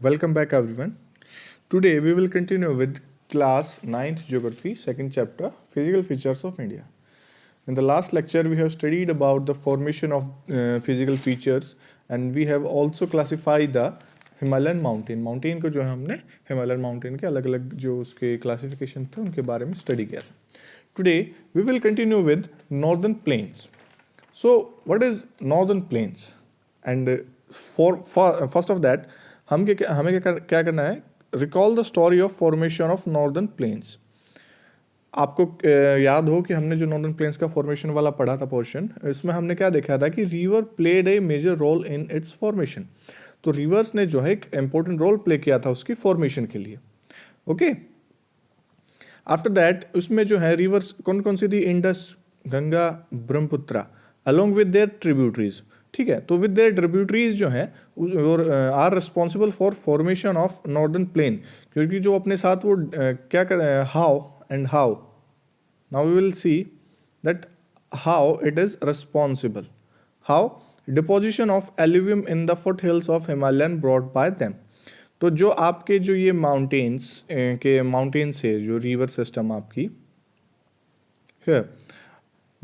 Welcome back everyone. Today we will continue with class 9th geography second chapter physical features of India. In the last lecture we have studied about the formation of physical features and we have also classified the Himalayan mountain को जो है हमने Himalayan mountain के अलग अलग जो उसके classification थे उनके बारे में study किया था. Today we will continue with northern plains. So what is northern plains? And for first of that हमें क्या करना है, recall the story of formation of northern planes. आपको याद हो कि हमने जो नॉर्दर्न प्लेन्स का फॉर्मेशन वाला पढ़ा था पोर्शन, इसमें हमने क्या देखा था कि river played a major role in its formation. तो रिवर्स ने जो है एक इंपॉर्टेंट रोल प्ले किया था उसकी फॉर्मेशन के लिए. ओके, आफ्टर दैट उसमें जो है रिवर्स कौन कौन सी थी? Indus, Ganga, Brahmaputra along with their tributaries. ठीक है, तो विद देयर ट्रिब्यूटरीज जो है are responsible for formation of northern plain. क्योंकि जो अपने साथ वो क्या कर how now we will see that how it is responsible. How? Deposition of alluvium in the foothills of Himalayan brought by them. तो जो आपके जो ये माउंटेन्स है, जो रिवर सिस्टम आपकी है,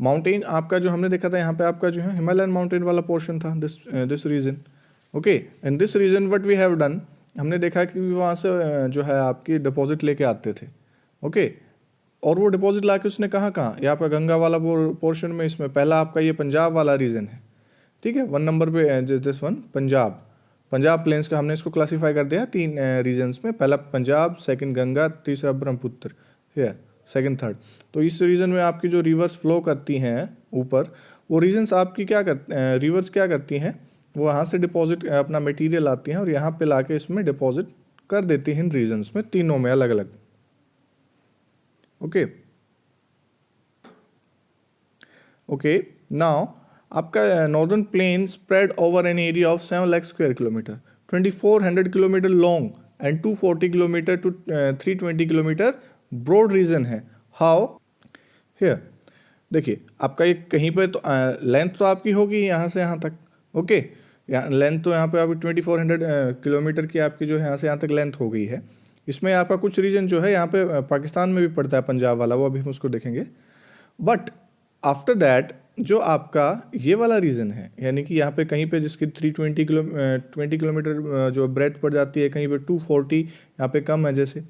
माउंटेन आपका जो हमने देखा था यहाँ पे आपका जो है हिमालयन माउंटेन वाला पोर्शन था, this region. Okay, in this region what we have done, हमने देखा कि वहाँ से जो है आपकी डिपॉजिट लेके आते थे. ओके, और वो डिपॉजिट लाके उसने कहाँ ये आपका गंगा वाला पोर्शन में, इसमें पहला आपका ये पंजाब वाला रीजन है. ठीक है, 1 नंबर पे दिस वन पंजाब प्लेन्स का हमने इसको क्लासीफाई कर दिया 3 रीजन्स में. पहला पंजाब, सेकंड गंगा, तीसरा ब्रह्मपुत्र, है सेकंड थर्ड. तो इस रीजन में आपकी जो रिवर्स फ्लो करती हैं ऊपर, वो रीजन्स आपकी रिवर्स क्या करती हैं, वो यहाँ से डिपॉजिट अपना मटेरियल आती हैं और यहाँ पे लाके इसमें डिपॉजिट कर देती हैं इन रीजन्स में, तीनों में अलग अलग. ओके, नाउ आपका northern plain spread over an area of 7 lakh square kilometer, 2400 kilometer long and 240 kilometer to 320 kilometer broad region है. हाउ? हियर देखिए, आपका ये कहीं पे तो लेंथ तो आपकी होगी यहाँ से यहाँ तक. ओके, लेंथ तो यहाँ पे आपकी 2400 किलोमीटर की आपकी जो है यहाँ से यहाँ तक लेंथ हो गई है. इसमें आपका कुछ रीजन जो है यहाँ पे पाकिस्तान में भी पड़ता है, पंजाब वाला, वो अभी हम उसको देखेंगे. बट आफ्टर दैट जो आपका ये वाला रीजन है, यानी कि यहाँ पे कहीं पे जिसकी 20 किलोमीटर जो ब्रेथ पड़ जाती है, कहीं पे 240 यहाँ पे कम है जैसे.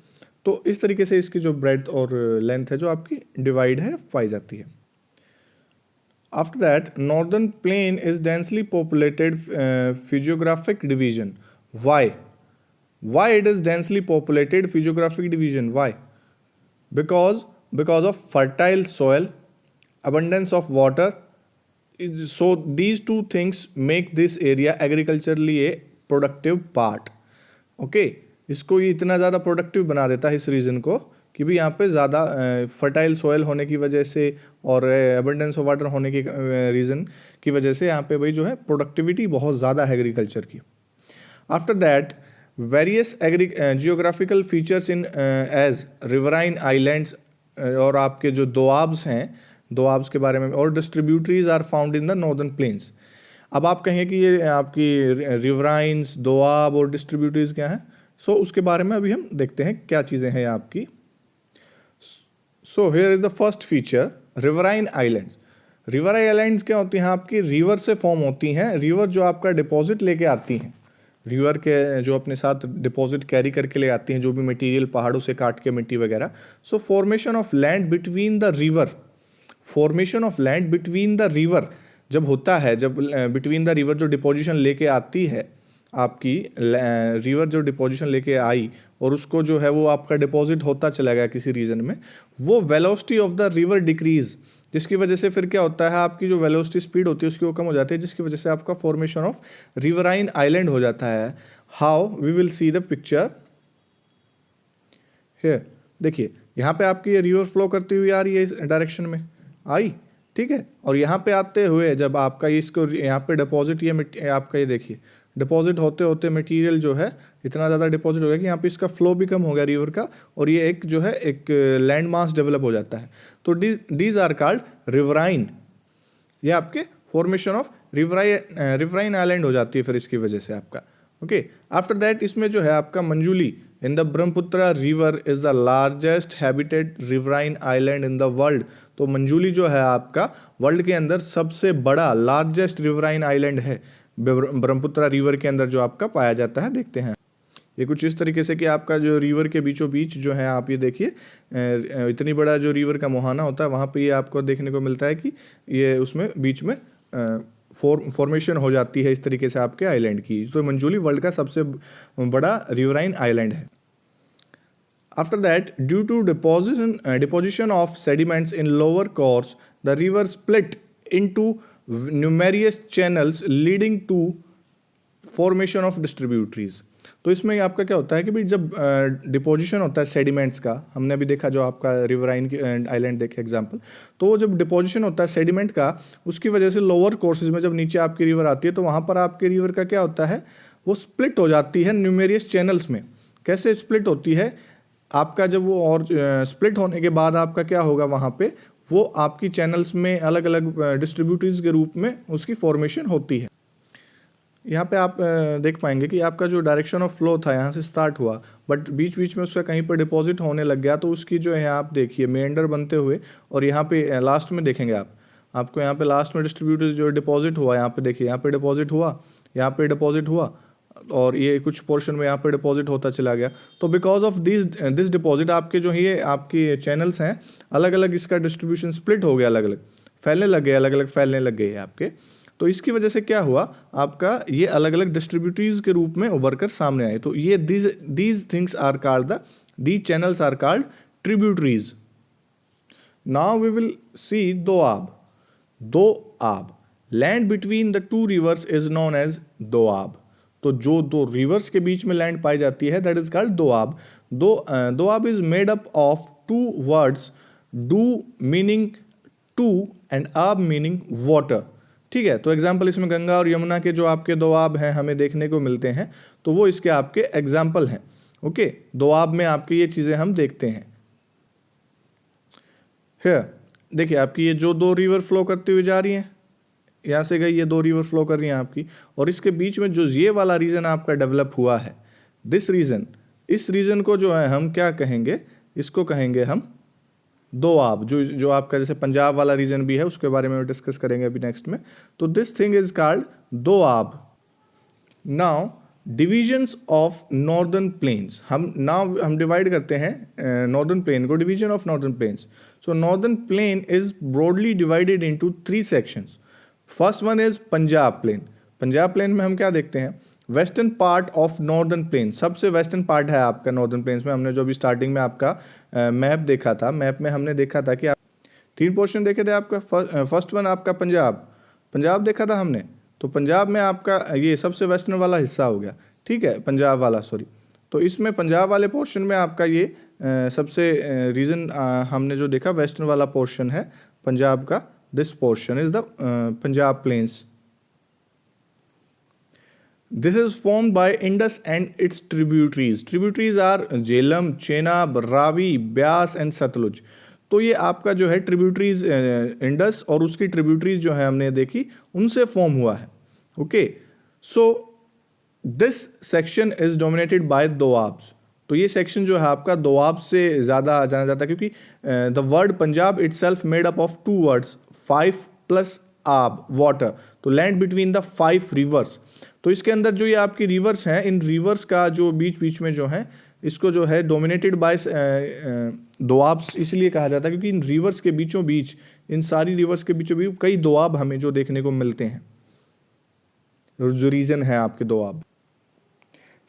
तो इस तरीके से इसकी जो ब्रेथ और लेंथ है जो आपकी डिवाइड है, पाई जाती है. After that northern plain is densely populated physiographic division. Why it is densely populated physiographic division? Why? because of fertile soil, abundance of water. So these two things make this area agriculturally a productive part. Okay, इसको ये इतना ज़्यादा productive बना देता है इस reason को कि भी यहाँ पे ज़्यादा फर्टाइल सॉइल होने की वजह से और एबंडेंस ऑफ वाटर होने की रीज़न की वजह से यहाँ पे भाई जो है प्रोडक्टिविटी बहुत ज़्यादा है एग्रीकल्चर की. After that various geographical features in as riverine islands और आपके जो दोआब्स हैं, दोआब्स के बारे में, और distributaries are found in the northern plains. अब आप कहें कि ये आपकी रिवराइंस, दोआब और डिस्ट्रीब्यूटरीज क्या हैं, सो उसके बारे में अभी हम देखते हैं क्या चीज़ें हैं आपकी. So here is the first feature, riverine islands. Riverine islands क्या होती हैं? आपकी रिवर से फॉर्म होती हैं. रिवर जो आपका डिपॉजिट लेके आती हैं, रिवर के जो अपने साथ डिपॉजिट कैरी करके ले आती हैं जो भी मटेरियल पहाड़ों से काट के मिट्टी वगैरह. सो formation of land between the river, formation of land between the river जब होता है, जब बिटवीन द रिवर जो डिपोजिशन लेके आती है आपकी, रिवर जो डिपोजिशन लेके आई और उसको जो है वो आपका डिपॉजिट होता चला गया किसी रीजन में, वो velocity of the river decrease, जिसकी वजह से फिर क्या होता है, आपकी जो वेलोसिटी स्पीड होती है उसकी वो कम हो जाती है, जिसकी वजह से आपका फॉर्मेशन ऑफ रिवराइन आइलैंड हो जाता है. How? We will see the picture here. देखिए यहाँ पे आपकी ये रिवर फ्लो करती हुई आ रही है, इस डायरेक्शन में आई. ठीक है, और यहाँ पे आते हुए जब आपका इसको यहाँ पे डिपॉजिट, ये आपका ये देखिए डिपॉजिट होते होते मटेरियल जो है इतना ज़्यादा डिपॉजिट हो गया कि यहाँ पे इसका फ्लो भी कम हो गया रिवर का, और ये एक जो है एक लैंड मास डेवलप हो जाता है. तो दीज आर कॉल्ड रिवराइन. ये आपके फॉर्मेशन ऑफ रिवराइन आइलैंड हो जाती है फिर इसकी वजह से आपका. ओके, आफ्टर दैट इसमें जो है आपका Majuli in the Brahmaputra river is the largest habited riverine island in the world. तो मंजूली जो है आपका वर्ल्ड के अंदर सबसे बड़ा लार्जेस्ट रिवराइन आइलैंड है, ब्रह्मपुत्र रिवर के अंदर जो आपका पाया जाता है। देखते हैं ये कुछ इस तरीके से कि आपका जो रिवर के बीचों बीच जो है, आप ये देखिए इतनी बड़ा जो रिवर का मुहाना होता है वहाँ पे ये आपको देखने को मिलता है कि ये उसमें बीच में फॉर्मेशन हो जाती है इस तरीके से आपके आइलैंड की। तो मंजूली वर्ल्ड का सबसे बड़ा रिवराइन आइलैंड है। After that due to deposition of sediments in lower course the river split into numerous channels leading to formation of distributaries. तो इसमें आपका क्या होता है कि भाई जब डिपोजिशन होता है सेडिमेंट्स का, हमने अभी देखा जो आपका रिवराइन आइलैंड देखे एग्जांपल, तो वो जब डिपोजिशन होता है सेडिमेंट का, उसकी वजह से लोअर कोर्सेज में जब नीचे आपकी रिवर आती है तो वहाँ पर आपके रिवर का क्या होता है, वो स्प्लिट हो जाती है न्यूमेरियस चैनल्स में। कैसे स्प्लिट होती है आपका, जब वो और स्प्लिट होने के बाद आपका क्या होगा, वहाँ पे वो आपकी चैनल्स में अलग अलग डिस्ट्रीब्यूटरीज के रूप में उसकी फॉर्मेशन होती है। यहाँ पे आप देख पाएंगे कि आपका जो डायरेक्शन ऑफ फ्लो था यहाँ से स्टार्ट हुआ, बट बीच बीच में उसका कहीं पर डिपॉजिट होने लग गया, तो उसकी जो है आप देखिए मेंडर बनते हुए, और यहाँ पे लास्ट में देखेंगे आपको यहाँ पे लास्ट में डिस्ट्रीब्यूटर्स जो डिपॉजिट हुआ, यहाँ पे देखिए यहाँ पे डिपॉजिट हुआ, यहाँ पे डिपॉजिट हुआ, और ये कुछ पोर्शन में यहाँ पे डिपॉजिट होता चला गया। तो बिकॉज ऑफ दिस डिपॉजिट आपके जो ये आपके चैनल्स हैं अलग अलग, इसका डिस्ट्रीब्यूशन स्प्लिट हो गया, अलग अलग फैलने लग गए, अलग अलग फैलने लग गए आपके। तो इसकी वजह से क्या हुआ, आपका ये अलग अलग डिस्ट्रीब्यूटरीज के रूप में उभर कर सामने आए। तो ये these things are called these channels are called tributaries. Now we will see doab. Doab, land between the two rivers is known as doab. तो जो दो रिवर्स के बीच में लैंड पाई जाती है that is called doab. Doab is made up of two words, do meaning two and aab meaning water. ठीक है, तो एग्जाम्पल इसमें गंगा और यमुना के जो आपके दोआब हैं हमें देखने को मिलते हैं, तो वो इसके आपके एग्जाम्पल हैं। ओके, दोआब में आपकी ये चीज़ें हम देखते हैं। हियर देखिए आपकी ये जो दो रिवर फ्लो करती हुई जा रही हैं, यहाँ से गई ये दो रिवर फ्लो कर रही हैं आपकी, और इसके बीच में जो ये वाला रीजन आपका डेवलप हुआ है, दिस रीजन, इस रीजन को जो है हम क्या कहेंगे, इसको कहेंगे हम दोआब। जो आपका जैसे पंजाब वाला रीजन भी है उसके बारे में डिस्कस करेंगे अभी नेक्स्ट में। तो this thing is called doab. Now divisions of northern plains, हम डिवाइड करते हैं नॉर्दर्न प्लेन को, division of northern plains. So northern plain is broadly divided into 3 sections. First one is Punjab plain. Punjab plain में हम क्या देखते हैं, western part of northern plain, सबसे वेस्टर्न पार्ट है आपका नॉर्दर्न प्लेन्स में। हमने जो अभी स्टार्टिंग में आपका मैप देखा था, मैप में हमने देखा था कि आप 3 पोर्शन देखे थे आपका। फर्स्ट वन आपका पंजाब देखा था हमने, तो पंजाब में आपका ये सबसे वेस्टर्न वाला हिस्सा हो गया। ठीक है, पंजाब वाला, सॉरी। तो इसमें पंजाब वाले पोर्शन में आपका ये सबसे रीजन हमने जो देखा वेस्टर्न वाला पोर्शन है पंजाब का, this portion is the Punjab plains. This is formed by Indus and its tributaries. Tributaries are Jhelum, Chenab, Ravi, Byas and Satluj. तो ये आपका जो है ट्रिब्यूटरीज इंडस और उसकी ट्रिब्यूटरीज जो है हमने देखी उनसे फॉर्म हुआ है। Okay, so this section is dominated by doabs. तो ये सेक्शन जो है आपका दोआब से ज़्यादा जाना जाता है, क्योंकि the word Punjab itself made up of 2 words, 5 plus आब, वाटर। तो लैंड बिटवीन द 5 रिवर्स। तो इसके अंदर जो ये आपकी रिवर्स हैं, इन रिवर्स का जो बीच बीच में जो है, इसको जो है डोमिनेटेड बाय दोआब्स इसलिए कहा जाता है क्योंकि इन रिवर्स के बीचों बीच, इन सारी रिवर्स के बीचों बीच कई दोआब हमें जो देखने को मिलते हैं, जो रीजन है आपके doab.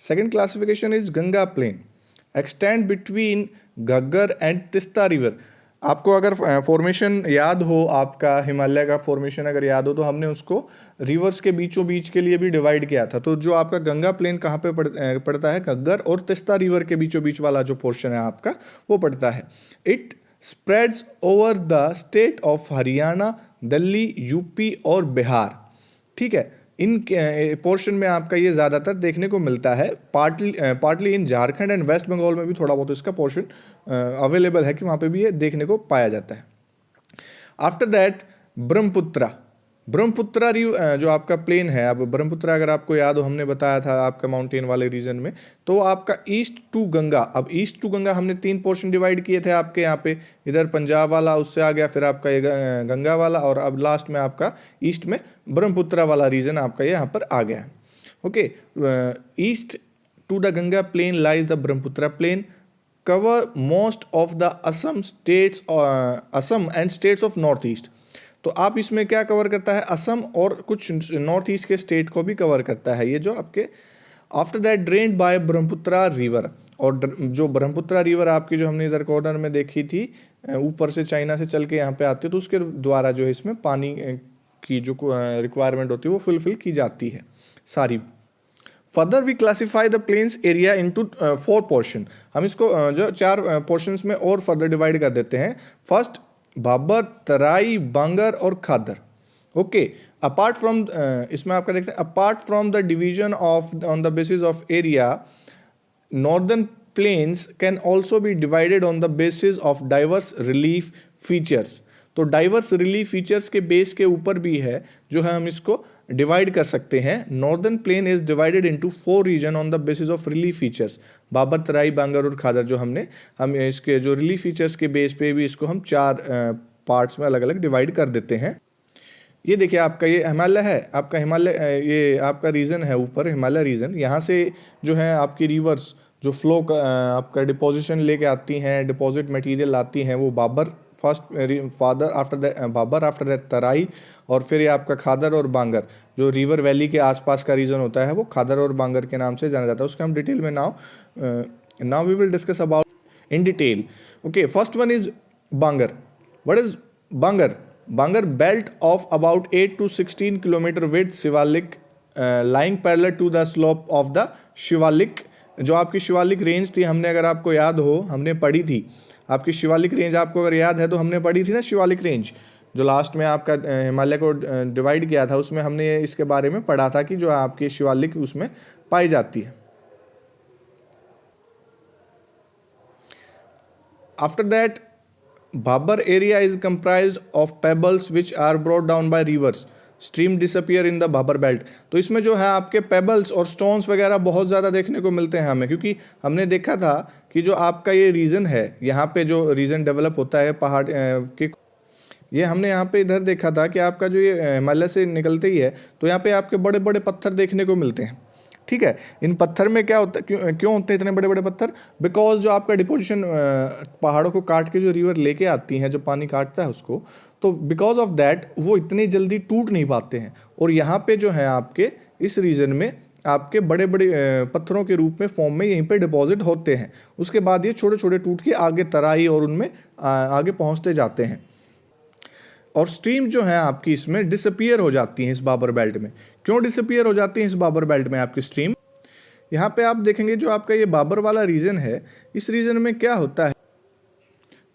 Second classification is Ganga plain, extend between Ghaggar and Teesta river. आपको अगर फॉर्मेशन याद हो, आपका हिमालय का फॉर्मेशन अगर याद हो, तो हमने उसको रिवर्स के बीचों बीच के लिए भी डिवाइड किया था। तो जो आपका गंगा प्लेन कहाँ पे पड़ता है, घग्गर और तिस्ता रिवर के बीचों बीच वाला जो पोर्शन है आपका वो पड़ता है। It spreads over the state of Haryana, Delhi, UP और बिहार। ठीक है, इन पोर्शन में आपका ये ज़्यादातर देखने को मिलता है। Partly in Jharkhand and West Bengal में भी थोड़ा बहुत इसका पोर्शन अवेलेबल है कि वहाँ पे भी ये देखने को पाया जाता है। आफ्टर दैट ब्रह्मपुत्र, ब्रह्मपुत्रा जो आपका प्लेन है, अब ब्रह्मपुत्रा अगर आपको याद हो हमने बताया था आपका माउंटेन वाले रीजन में, तो आपका ईस्ट टू गंगा, अब ईस्ट टू गंगा हमने 3 पोर्शन डिवाइड किए थे आपके यहाँ पे, इधर पंजाब वाला उससे आ गया, फिर आपका ये गंगा वाला, और अब लास्ट में आपका ईस्ट में ब्रह्मपुत्रा वाला रीजन आपका यहाँ पर आ गया। Okay, east to the Ganga plain lies the Brahmaputra plain, cover most of the Assam states, Assam and states of north east. तो आप इसमें क्या कवर करता है, असम और कुछ नॉर्थ ईस्ट के स्टेट को भी कवर करता है ये जो आपके। After that drained by Brahmaputra river, और जो ब्रह्मपुत्रा रिवर आपकी जो हमने इधर कॉर्नर में देखी थी, ऊपर से चाइना से चल के यहाँ पे आती है, तो उसके द्वारा जो है इसमें पानी की जो रिक्वायरमेंट होती है वो फुलफिल की जाती है सारी। Further we classify the plains area into 4 portion, हम इसको जो 4 पोर्शंस में और फर्दर डिवाइड कर देते हैं। फर्स्ट बाबर, तराई, बांगर और खादर। ओके, अपार्ट फ्रॉम, इसमें आपका देखते हैं, apart from the division of on the basis of area, northern plains can also be divided on the basis of diverse relief features. तो डाइवर्स रिलीफ फीचर्स के बेस के ऊपर भी है जो है हम इसको डिवाइड कर सकते हैं। Northern plain is divided into 4 region on the basis of relief features, Bhabar, Terai, Bangar और खादर। जो हम इसके जो रिलीफ फीचर्स के बेस पे भी इसको हम 4 पार्ट्स में अलग अलग डिवाइड कर देते हैं। ये देखिए आपका ये हिमालय है, आपका हिमालय ये आपका रीजन है ऊपर, हिमालय रीजन। यहाँ से जो है आपकी रिवर्स जो फ्लो आपका डिपोजिशन लेके आती हैं, डिपॉजिट मटेरियल आती हैं, वो बाबर फर्स्ट, फादर after that Bhabar, after that Terai, और फिर ये आपका खादर और बांगर जो रिवर वैली के आसपास का रीजन होता है वो खादर और बांगर के नाम से जाना जाता है। उसके हम डिटेल में now we will discuss about in detail. Okay, first one is Bangar. What is Bangar? Bangar belt of about 8 to 16 kilometre with Shivalik lying parallel to the slope of the Shivalik. जो आपकी शिवालिक रेंज थी, हमने अगर आपको याद हो हमने पढ़ी थी आपकी शिवालिक रेंज, आपको अगर याद है तो हमने पढ़ी थी ना शिवालिक रेंज, जो लास्ट में आपका हिमालय को डिवाइड किया था, उसमें हमने इसके बारे में पढ़ा था कि जो आपकी शिवालिक उसमें पाई जाती है। After that Bhabar area is comprised of pebbles which are brought down by rivers, stream disappear in the Bhabar belt. तो इसमें जो है आपके पेबल्स और स्टोन्स वगैरह बहुत ज़्यादा देखने को मिलते हैं हमें, क्योंकि हमने देखा था कि जो आपका ये रीजन है, यहाँ पे जो रीजन डेवलप होता है पहाड़ के, ये हमने यहाँ पे इधर देखा था कि आपका जो ये हिमालय से निकलते ही है, तो यहाँ पे आपके बड़े बड़े पत्थर देखने को मिलते हैं। ठीक है, इन पत्थर में क्या होता है, क्यों होते हैं इतने बड़े बड़े पत्थर? बिकॉज जो आपका डिपोजिशन पहाड़ों को काट के जो रिवर लेके आती हैं, जो पानी काटता है उसको, तो बिकॉज ऑफ दैट वो इतनी जल्दी टूट नहीं पाते हैं, और यहाँ पे जो है आपके इस रीजन में आपके बड़े बड़े पत्थरों के रूप में फॉर्म में यहीं पे डिपॉजिट होते हैं। उसके बाद ये छोटे छोटे टूट के आगे तराई और उनमें आगे पहुँचते जाते हैं, और स्ट्रीम जो है आपकी इसमें डिसअपियर हो जाती हैं इस बाबर बेल्ट में। क्यों डिसअपियर हो जाती हैं इस बाबर बेल्ट में आपकी स्ट्रीम? यहाँ पे आप देखेंगे जो आपका ये बाबर वाला रीजन है, इस रीजन में क्या होता है,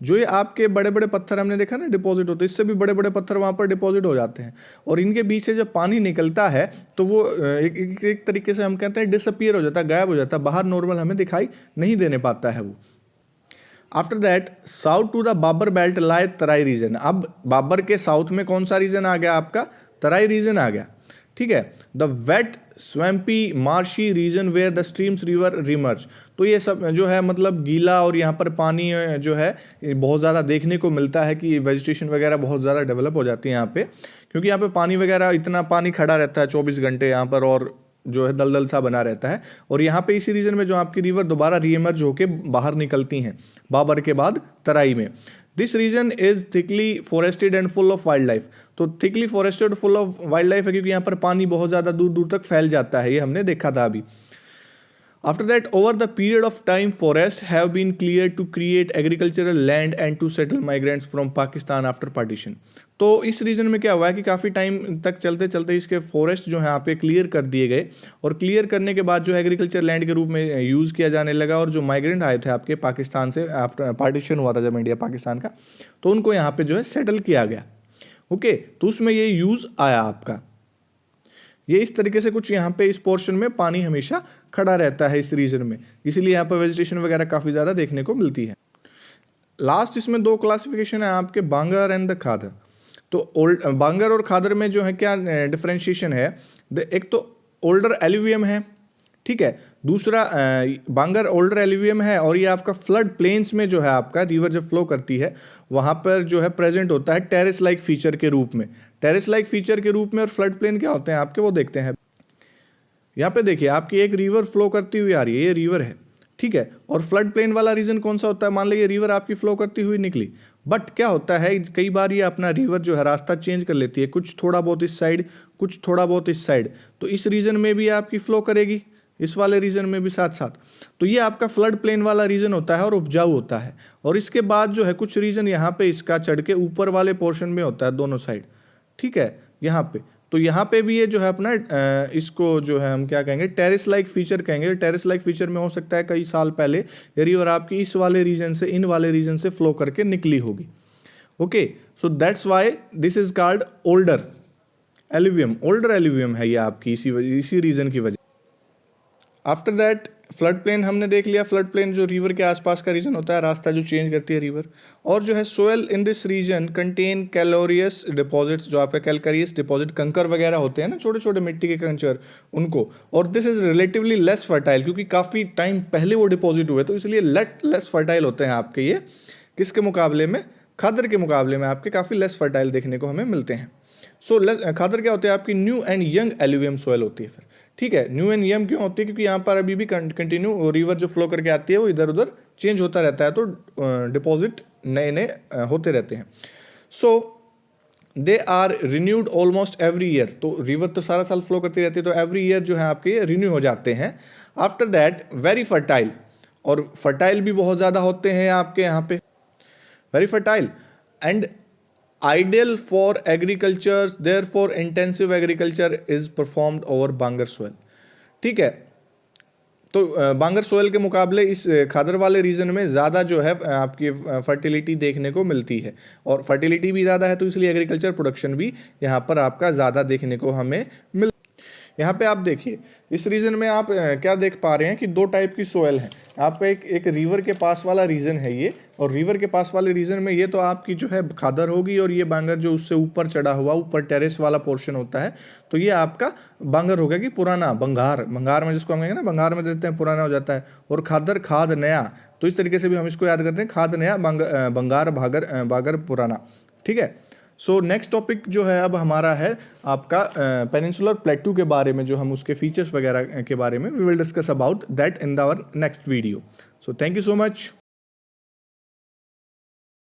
जो ये आपके बड़े बड़े पत्थर हमने देखा ना डिपॉजिट होते हैं, इससे भी बड़े बड़े पत्थर वहाँ पर डिपॉजिट हो जाते हैं, और इनके बीच से जब पानी निकलता है तो वो एक तरीके से हम कहते हैं डिसअपियर हो जाता है, गायब हो जाता है, बाहर नॉर्मल हमें दिखाई नहीं देने पाता है वो। After that south to the Bhabar belt lie Terai region. अब बाबर के साउथ में कौन सा रीजन आ गया आपका? तराई रीजन आ गया। ठीक है, the wet swampy marshy region where the streams river reemerge. तो ये सब जो है मतलब गीला, और यहाँ पर पानी जो है बहुत ज़्यादा देखने को मिलता है कि वेजिटेशन वगैरह बहुत ज़्यादा डेवलप हो जाती है यहाँ पे, क्योंकि यहाँ पे पानी वगैरह इतना पानी खड़ा रहता है 24 घंटे यहाँ पर, और जो है दलदल सा बना रहता है, और यहाँ पे इसी रीजन में जो आपकी रिवर दोबारा रीएमर्ज होके बाहर निकलती हैं बाबर के बाद तराई में। This region is thickly forested and full of wildlife. तो thickly forested full of wildlife है, क्योंकि यहाँ पर पानी बहुत ज़्यादा दूर दूर तक फैल जाता है, ये हमने देखा था अभी। After that, over the period of time, forests have been cleared to create agricultural land and to settle migrants from Pakistan after partition. तो इस रीजन में क्या हुआ है कि काफ़ी टाइम तक चलते चलते इसके फॉरेस्ट जो है यहाँ पे क्लियर कर दिए गए, और क्लियर करने के बाद जो एग्रीकल्चर लैंड के रूप में यूज़ किया जाने लगा, और जो माइग्रेंट आए थे आपके पाकिस्तान से, आफ्टर पार्टीशन हुआ था जब इंडिया पाकिस्तान का, तो उनको यहाँ पे जो है सेटल किया गया। ओके, तो उसमें ये यूज़ आया आपका। ये इस तरीके से कुछ यहाँ पे इस पोर्शन में पानी हमेशा खड़ा रहता है इस रीजन में, इसीलिए यहाँ पर वेजिटेशन वगैरह काफ़ी ज़्यादा देखने को मिलती है। लास्ट इसमें 2 क्लासिफिकेशन है आपके, बांगर एंड द खादर। तो बांगर और खादर में जो है क्या डिफरेंशिएशन है, एक तो ओल्डर एल्यूवियम है, ठीक है, दूसरा बांगर ओल्डर एल्यूवियम है, और ये आपका फ्लड प्लेन्स में जो है आपका रिवर जब फ्लो करती है वहाँ पर जो है प्रेजेंट होता है टेरेस लाइक फीचर के रूप में, टेरेस लाइक फीचर के रूप में। और फ्लड प्लेन क्या होते हैं आपके, वो देखते हैं। यहाँ पे देखिए आपकी एक रिवर फ्लो करती हुई आ रही है, ये रिवर है, ठीक है, और फ्लड प्लेन वाला रीजन कौन सा होता है, मान लीजिए रिवर आपकी फ्लो करती हुई निकली, बट क्या होता है कई बार ये अपना रिवर जो है रास्ता चेंज कर लेती है, कुछ थोड़ा बहुत इस साइड, कुछ थोड़ा बहुत इस साइड, तो इस रीजन में भी आपकी फ्लो करेगी, इस वाले रीजन में भी साथ साथ। तो ये आपका फ्लड प्लेन वाला रीजन होता है और उपजाऊ होता है। और इसके बाद जो है कुछ रीजन यहाँ पे इसका चढ़ के ऊपर वाले पोर्शन में होता है दोनों साइड, ठीक है, यहाँ पे। तो यहाँ पे भी ये जो है अपना इसको जो है हम क्या कहेंगे, टेरेस लाइक फीचर कहेंगे। टेरेस लाइक फीचर में हो सकता है कई साल पहले ये रिवर आपकी इस वाले रीजन से इन वाले रीजन से फ्लो करके निकली होगी। Okay, so that's why this is called older alluvium, older alluvium है ये आपकी इसी रीजन की वजह। आफ्टर दैट फ्लड प्लेन हमने देख लिया, फ्लड प्लेन जो रिवर के आसपास का रीजन होता है, रास्ता जो चेंज करती है रिवर। और जो है soil in this region contain calcareous deposits, जो आपका कैलकरियस डिपॉजिट कंकर वगैरह होते हैं ना, छोटे छोटे मिट्टी के कंचर, उनको। और this is relatively less fertile, क्योंकि काफ़ी टाइम पहले वो डिपॉजिट हुए, तो इसलिए लेस फर्टाइल होते हैं आपके ये, किसके मुकाबले में, खादर के मुकाबले में आपके काफ़ी लेस फर्टाइल देखने को हमें मिलते हैं। सो खादर क्या होते हैं आपकी, new and young alluvium soil होती है फिर, ठीक है। न्यू एंड यंग क्यों होती है, क्योंकि यहाँ पर अभी भी कंटिन्यू रिवर जो फ्लो करके आती है वो इधर उधर चेंज होता रहता है, तो डिपॉजिट नए नए होते रहते हैं। So they are renewed almost every year, तो रिवर तो सारा साल फ्लो करती रहती है, तो एवरी ईयर जो है आपके रिन्यू हो जाते हैं। आफ्टर दैट वेरी फर्टाइल, और फर्टाइल भी बहुत ज़्यादा होते हैं आपके यहाँ पे, very fertile and ideal for agriculture, therefore intensive agriculture is performed over Bangar soil, ठीक है। तो बांगर सोयल के मुकाबले इस खादर वाले रीजन में ज़्यादा जो है आपकी फर्टिलिटी देखने को मिलती है, और फर्टिलिटी भी ज़्यादा है, तो इसलिए एग्रीकल्चर प्रोडक्शन भी यहाँ पर आपका ज़्यादा देखने को हमें मिल। यहाँ पे आप देखिए इस रीजन में आप क्या देख पा रहे हैं कि दो टाइप की सोयल है आपका, एक रिवर के पास वाला रीजन है ये, और रिवर के पास वाले रीजन में ये तो आपकी जो है खादर होगी, और ये बांगर जो उससे ऊपर चढ़ा हुआ ऊपर टेरेस वाला पोर्शन होता है, तो ये आपका बांगर होगा कि पुराना बंगार, बंगार में जिसको हम कहेंगे ना, बंगार में देते हैं पुराना हो जाता है, और खादर खाद नया, तो इस तरीके से भी हम इसको याद करते हैं, खाद नया बंगार बागर पुराना, ठीक है। सो नेक्स्ट टॉपिक जो है अब हमारा है आपका पेनिनसुलर प्लेटू के बारे में, जो हम उसके फीचर्स वगैरह के बारे में we will discuss about that in our next video. So thank you so much.